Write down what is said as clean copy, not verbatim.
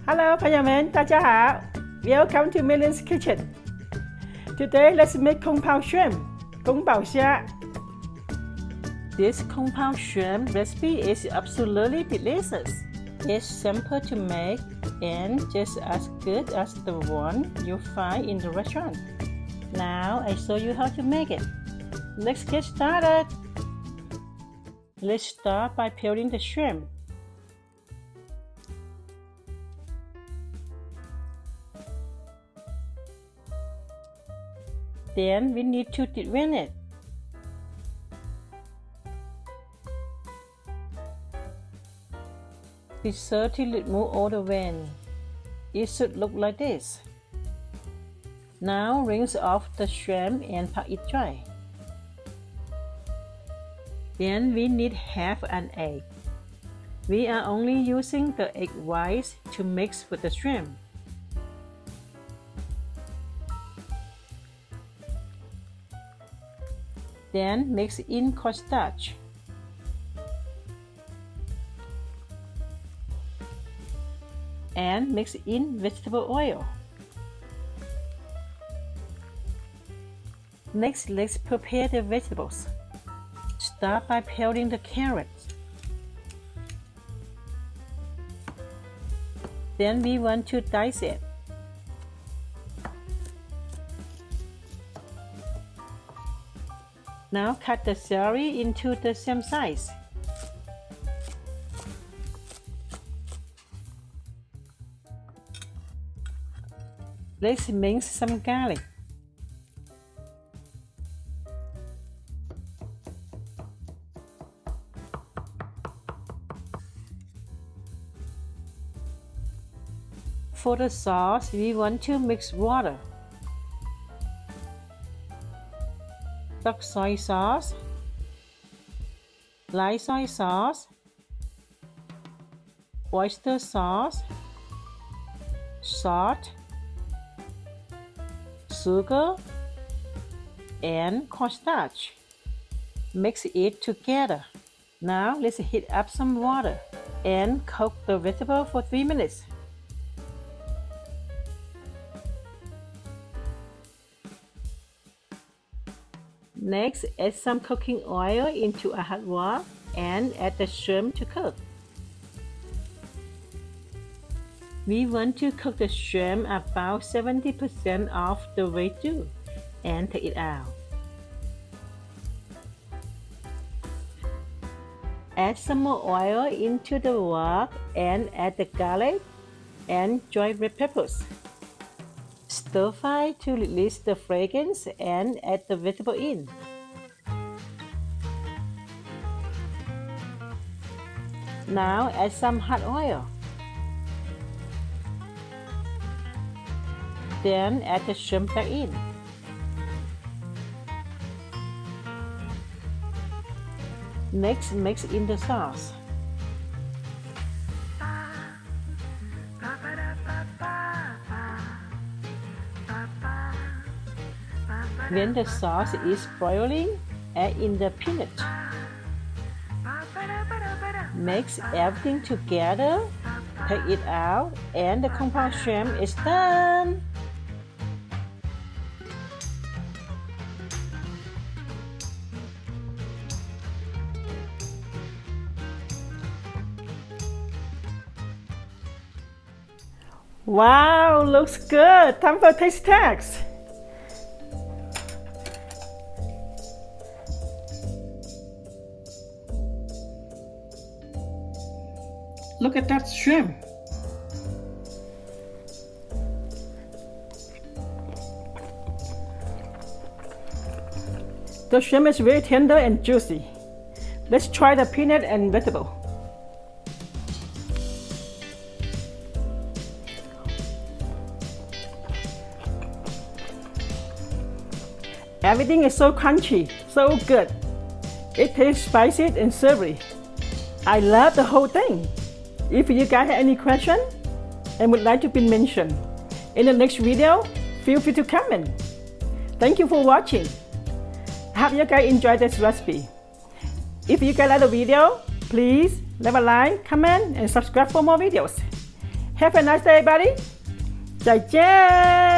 Hello, 朋友们，大家好 ！Welcome to Lian's Kitchen. Today, let's make Kung Pao shrimp, 宫保虾. This Kung Pao shrimp recipe is absolutely delicious. It's simple to make and just as good as the one you find in the restaurant. Now, I show you how to make it. Let's get started. Let's start by peeling the shrimp. Then we need to drain it. Be sure to remove all the vein. It should look like this. Now rinse off the shrimp and pack it dry. Then we need half an egg. We are only using the egg whites to mix with the shrimp. Then mix in cornstarch. And mix in vegetable oil. Next, let's prepare the vegetables. Start by peeling the carrots. Then we want to dice it. Now cut the celery into the same size. Let's mince some garlic. For the sauce, we want to mix water, dark soy sauce, light soy sauce, oyster sauce, salt, sugar, and cornstarch. Mix it together. Now let's heat up some water and cook the vegetable for 3 minutes. Next, add some cooking oil into a hot wok and add the shrimp to cook. We want to cook the shrimp about 70% of the way through and take it out. Add some more oil into the wok and add the garlic and dried red peppers. Stir fry to release the fragrance and add the vegetable in. Now add some hot oil. Then add the shrimp back in. Next, mix in the sauce. When the sauce is boiling, add in the peanut. Mix everything together, take it out, and the Kung Pao shrimp is done. Wow, looks good. Time for taste test. Look at that shrimp. The shrimp is very tender and juicy. Let's try the peanut and vegetable. Everything is so crunchy, so good. It tastes spicy and savory. I love the whole thing. If you guys have any question and would like to be mentioned in the next video, feel free to comment. Thank you for watching. I hope you guys enjoyed this recipe. If you guys like the video, please leave a like, comment, and subscribe for more videos. Have a nice day, buddy. 再见。